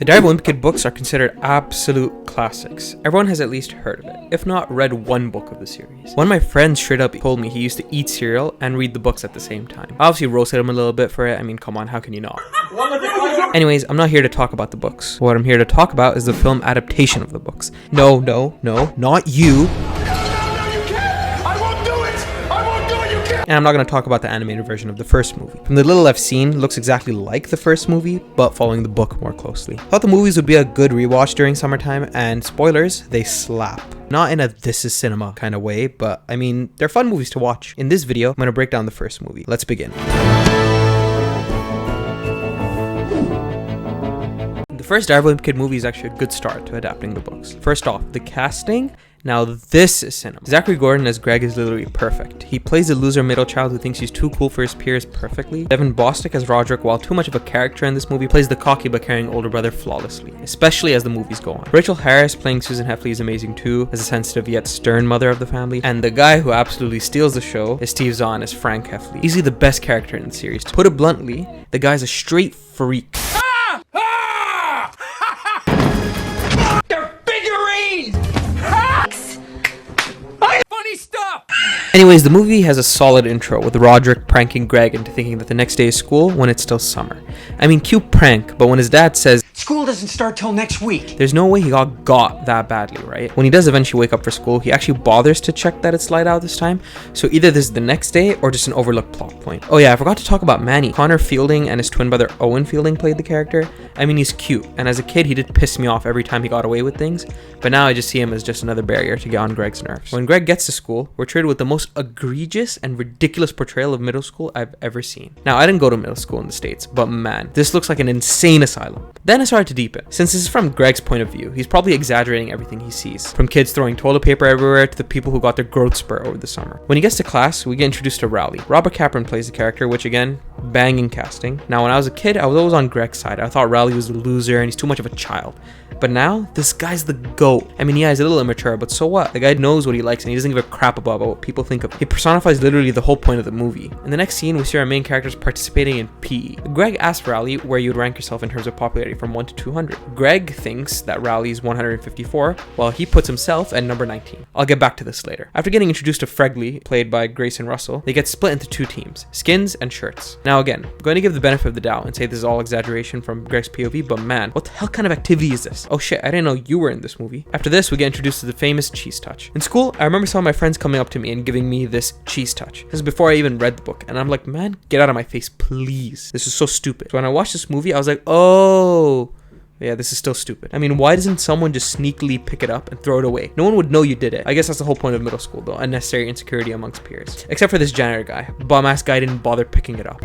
The Diary of a Wimpy Kid books are considered absolute classics. Everyone has at least heard of it, if not read one book of the series. One of my friends straight up told me he used to eat cereal and read the books at the same time. I obviously roasted him a little bit for it. I mean, come on, how can you not? Anyways, I'm not here to talk about the books. What I'm here to talk about is the film adaptation of the books. No, not you. And I'm not going to talk about the animated version of the first movie. From the little I've seen, it looks exactly like the first movie, but following the book more closely. I thought the movies would be a good rewatch during summertime, and spoilers, they slap. Not in a this is cinema kind of way, but I mean, they're fun movies to watch. In this video, I'm going to break down the first movie. Let's begin. The first Diary of a Wimpy Kid movie is actually a good start to adapting the books. First off, the casting. Now this is cinema. Zachary Gordon as Greg is literally perfect. He plays the loser middle child who thinks he's too cool for his peers perfectly. Devin Bostic as Roderick, while too much of a character in this movie, plays the cocky but caring older brother flawlessly, especially as the movies go on. Rachel Harris playing Susan Heffley is amazing too, as a sensitive yet stern mother of the family. And the guy who absolutely steals the show is Steve Zahn as Frank Heffley. Easily the best character in the series. To put it bluntly, the guy's a straight freak. Anyways, the movie has a solid intro with Roderick pranking Greg into thinking that the next day is school when it's still summer. I mean, cute prank, but when his dad says, "School doesn't start till next week," there's no way he got that badly, right? When he does eventually wake up for school, he actually bothers to check that it's light out this time, so either this is the next day or just an overlooked plot point. Oh yeah, I forgot to talk about Manny. Connor Fielding and his twin brother Owen Fielding played the character. I mean, he's cute, and as a kid he did piss me off every time he got away with things, but now I just see him as just another barrier to get on Greg's nerves. When Greg gets to school, we're treated with the most egregious and ridiculous portrayal of middle school I've ever seen. Now, I didn't go to middle school in the States, but man, this looks like an insane asylum. Then I started to deepen. Since this is from Greg's point of view, he's probably exaggerating everything he sees. From kids throwing toilet paper everywhere to the people who got their growth spurt over the summer. When he gets to class, we get introduced to Rowley. Robert Kaplan plays the character, which again, banging casting. Now, when I was a kid, I was always on Greg's side. I thought Rowley was a loser and he's too much of a child. But now, this guy's the GOAT. I mean, yeah, he's a little immature, but so what? The guy knows what he likes and he doesn't give a crap about what people think of him. He personifies literally the whole point of the movie. In the next scene, we see our main characters participating in PE. Greg asks Rowley where you would rank yourself in terms of popularity from 1 to 200. Greg thinks that Rowley's 154, while he puts himself at number 19. I'll get back to this later. After getting introduced to Fregley, played by Grayson Russell, they get split into two teams, skins and shirts. Now again, I'm going to give the benefit of the doubt and say this is all exaggeration from Greg's POV, but man, what the hell kind of activity is this? Oh shit, I didn't know you were in this movie. After this, we get introduced to the famous cheese touch. In school, I remember some of my friends coming up to me and giving me this cheese touch. This is before I even read the book, and I'm like, man, get out of my face, please. This is so stupid. So when I watched this movie, I was like, oh, yeah, this is still stupid. I mean, why doesn't someone just sneakily pick it up and throw it away? No one would know you did it. I guess that's the whole point of middle school though, unnecessary insecurity amongst peers. Except for this janitor guy. Bum-ass guy didn't bother picking it up.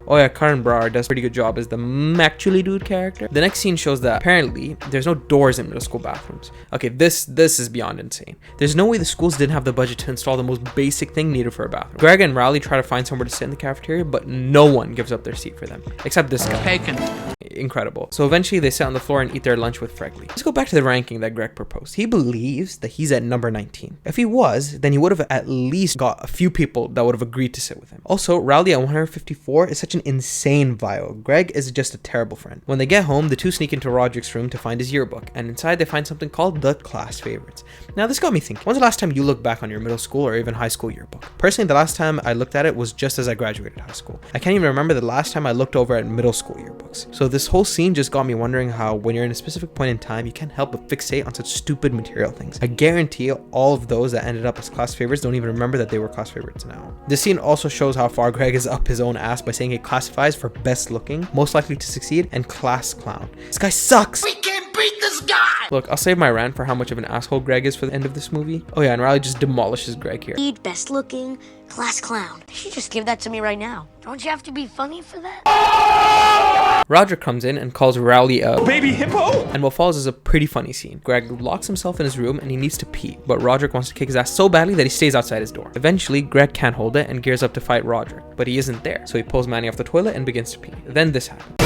Oh yeah, Karen Brar does a pretty good job as the actually dude character. The next scene shows that apparently there's no doors in middle school bathrooms. Okay, this is beyond insane. There's no way the schools didn't have the budget to install the most basic thing needed for a bathroom. Greg and Rowley try to find somewhere to sit in the cafeteria, but no one gives up their seat for them, except this guy. Bacon. Incredible. So eventually they sit on the floor and eat their lunch with Fregley. Let's go back to the ranking that Greg proposed. He believes that he's at number 19. If he was, then he would have at least got a few people that would have agreed to sit with him. Also, Rowley at 154 is such an insane bio. Greg is just a terrible friend. When they get home, the two sneak into Roderick's room to find his yearbook, and inside they find something called the class favorites. Now this got me thinking, when's the last time you looked back on your middle school or even high school yearbook? Personally, the last time I looked at it was just as I graduated high school. I can't even remember the last time I looked over at middle school yearbooks. So this whole scene just got me wondering how when you're in a specific point in time, you can't help but fixate on such stupid material things. I guarantee all of those that ended up as class favorites don't even remember that they were class favorites now. This scene also shows how far Greg is up his own ass by saying it classifies for best looking, most likely to succeed, and class clown. This guy sucks! We can't beat this guy! Look, I'll save my rant for how much of an asshole Greg is for the end of this movie. Oh yeah, and Riley just demolishes Greg here. Best looking, class clown. You should just give that to me right now. Don't you have to be funny for that? Roger comes in and calls Rowley a baby hippo, and what follows is a pretty funny scene. Greg locks himself in his room and he needs to pee, but Roderick wants to kick his ass so badly that he stays outside his door. Eventually, Greg can't hold it and gears up to fight Roderick, but he isn't there, so he pulls Manny off the toilet and begins to pee. Then this happens.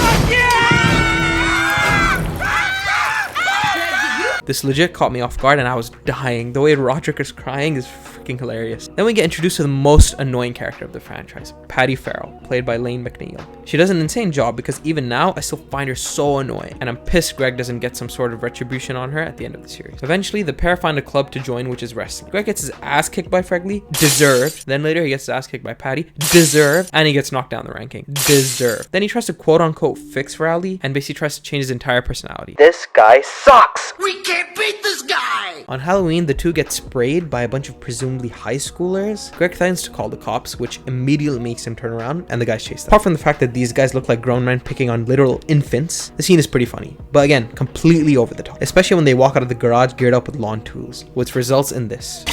This legit caught me off guard and I was dying. The way Roderick is crying is freaking fucking hilarious. Then we get introduced to the most annoying character of the franchise, Patty Farrell, played by Lane McNeil. She does an insane job because even now I still find her so annoying, and I'm pissed Greg doesn't get some sort of retribution on her at the end of the series. Eventually, the pair find a club to join, which is wrestling. Greg gets his ass kicked by Fregley, deserved. Then later he gets his ass kicked by Patty, deserved. And he gets knocked down the ranking, deserved. Then he tries to quote unquote fix Rowley and basically tries to change his entire personality. This guy sucks! We can't beat this guy! On Halloween, the two get sprayed by a bunch of presumably high schoolers. Greg threatens to call the cops, which immediately makes him turn around, and the guys chase them. Apart from the fact that these guys look like grown men picking on literal infants, the scene is pretty funny. But again, completely over the top. Especially when they walk out of the garage geared up with lawn tools, which results in this.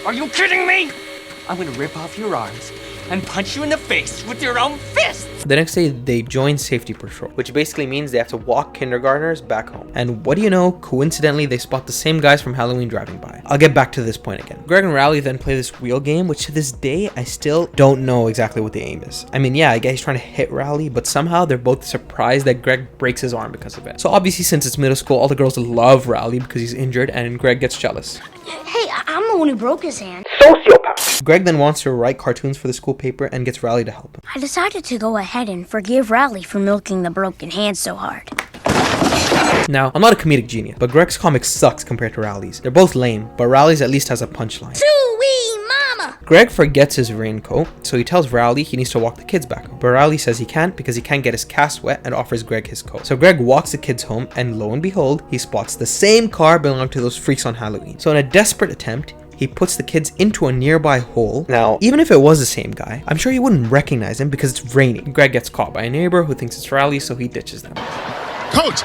Are you kidding me? I'm gonna rip off your arms and punch you in the face with your own fists! The next day, they join safety patrol, which basically means they have to walk kindergartners back home. And what do you know? Coincidentally, they spot the same guys from Halloween driving by. I'll get back to this point again. Greg and Rowley then play this wheel game, which to this day, I still don't know exactly what the aim is. I mean, yeah, I guess he's trying to hit Rowley, but somehow they're both surprised that Greg breaks his arm because of it. So obviously, since it's middle school, all the girls love Rowley because he's injured, and Greg gets jealous. Hey, I'm the one who broke his hand. Sociopath! Greg then wants to write cartoons for the school paper and gets Rowley to help him. I decided to go ahead and forgive Rowley for milking the broken hand so hard. Now, I'm not a comedic genius, but Greg's comic sucks compared to Rowley's. They're both lame, but Rowley's at least has a punchline. Soo-wee mama! Greg forgets his raincoat, so he tells Rowley he needs to walk the kids back home. But Rowley says he can't because he can't get his cast wet and offers Greg his coat. So Greg walks the kids home, and lo and behold, he spots the same car belonging to those freaks on Halloween. So in a desperate attempt, he puts the kids into a nearby hole. Now, even if it was the same guy, I'm sure he wouldn't recognize him because it's raining. Greg gets caught by a neighbor who thinks it's Rowley, so he ditches them. Coach!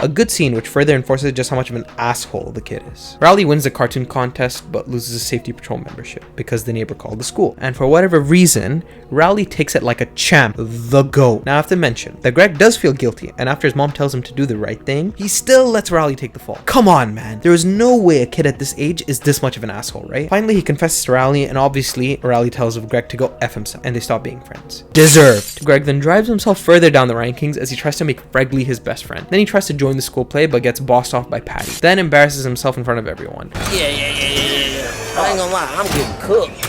A good scene which further enforces just how much of an asshole the kid is. Rowley wins the cartoon contest but loses his safety patrol membership because the neighbor called the school. And for whatever reason, Rowley takes it like a champ, the GOAT. Now I have to mention that Greg does feel guilty, and after his mom tells him to do the right thing, he still lets Rowley take the fall. Come on, man. There is no way a kid at this age is this much of an asshole, right? Finally, he confesses to Rowley, and obviously, Rowley tells Greg to go F himself, and they stop being friends. Deserved. Greg then drives himself further down the rankings as he tries to make Fregley his best friend. Then he tries to join the school play, but gets bossed off by Patty. Then embarrasses himself in front of everyone. I ain't gonna lie, I'm getting cooked.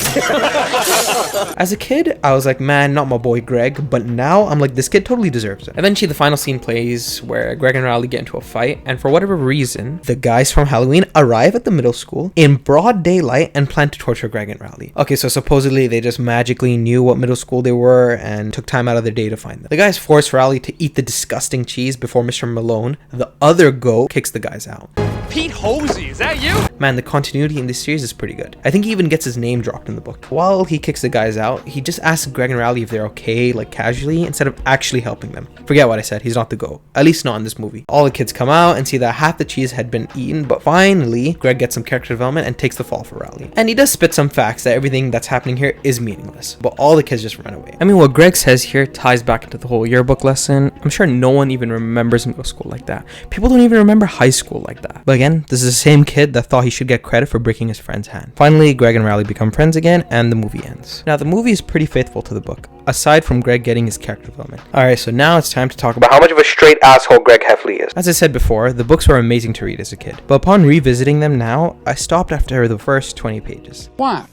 As a kid, I was like, man, not my boy Greg, but now I'm like, this kid totally deserves it. Eventually, the final scene plays where Greg and Rowley get into a fight, and for whatever reason, the guys from Halloween arrive at the middle school in broad daylight and plan to torture Greg and Rowley. Okay, so supposedly they just magically knew what middle school they were and took time out of their day to find them. The guys force Rowley to eat the disgusting cheese before Mr. Malone, the other GOAT, kicks the guys out. Pete Hosey, is that you? Man, the continuity in this series is pretty good. I think he even gets his name dropped in the book. While he kicks the guys out, he just asks Greg and Rowley if they're okay, like casually, instead of actually helping them. Forget what I said, he's not the GOAT. At least not in this movie. All the kids come out and see that half the cheese had been eaten, but finally, Greg gets some character development and takes the fall for Rowley. And he does spit some facts that everything that's happening here is meaningless, but all the kids just run away. I mean, what Greg says here ties back into the whole yearbook lesson. I'm sure no one even remembers middle school like that. People don't even remember high school like that. But again, this is the same kid that thought he should get credit for breaking his friend's hand. Finally, Greg and Rowley become friends again, and the movie ends. Now, the movie is pretty faithful to the book, aside from Greg getting his character development. Alright, so now it's time to talk about How much of a straight asshole Greg Heffley is. As I said before, the books were amazing to read as a kid, but upon revisiting them now, I stopped after the first 20 pages. Why?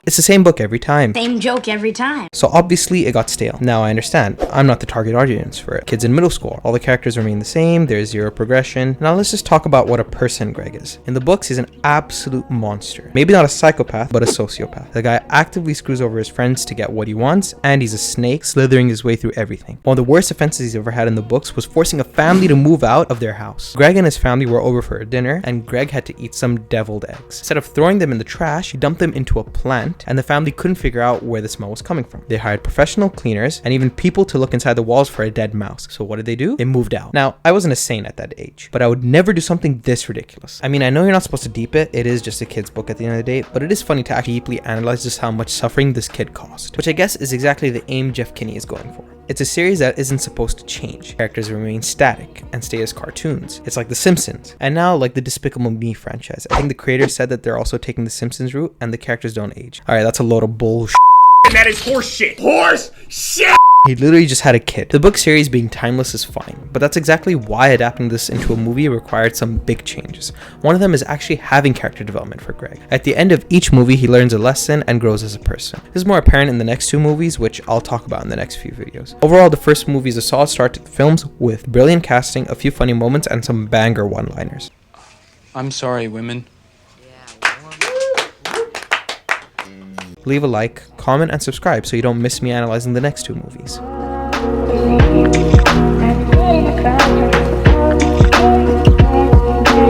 It's the same book every time. Same joke every time. So obviously it got stale. Now I understand, I'm not the target audience for it. Kids in middle school, all the characters remain the same, there's zero progression. Now let's just talk about what a person Greg is. In the books, he's an absolute monster. Maybe not a psychopath, but a sociopath. The guy actively screws over his friends to get what he wants, and he's a snake slithering his way through everything. One of the worst offenses he's ever had in the books was forcing a family to move out of their house. Greg and his family were over for a dinner, and Greg had to eat some deviled eggs. Instead of throwing them in the trash, he dumped them into a plant, and the family couldn't figure out where the smell was coming from. They hired professional cleaners and even people to look inside the walls for a dead mouse. So what did they do? They moved out. Now, I wasn't a saint at that age, but I would never do something this ridiculous. I mean, I know you're not supposed to deep it. It is just a kid's book at the end of the day, but it is funny to actually deeply analyze just how much suffering this kid caused, which I guess is exactly the aim Jeff Kinney is going for. It's a series that isn't supposed to change. Characters remain static and stay as cartoons. It's like The Simpsons, and now like the Despicable Me franchise. I think the creators said that they're also taking the Simpsons route and the characters don't age. Alright, that's a load of bullshit. That is horse shit. Horse shit! He literally just had a kid. The book series being timeless is fine, but that's exactly why adapting this into a movie required some big changes. One of them is actually having character development for Greg. At the end of each movie, he learns a lesson and grows as a person. This is more apparent in the next two movies, which I'll talk about in the next few videos. Overall, the first movie is a solid start to the films with brilliant casting, a few funny moments, and some banger one-liners. I'm sorry, women. Leave a like, comment, and subscribe so you don't miss me analyzing the next two movies.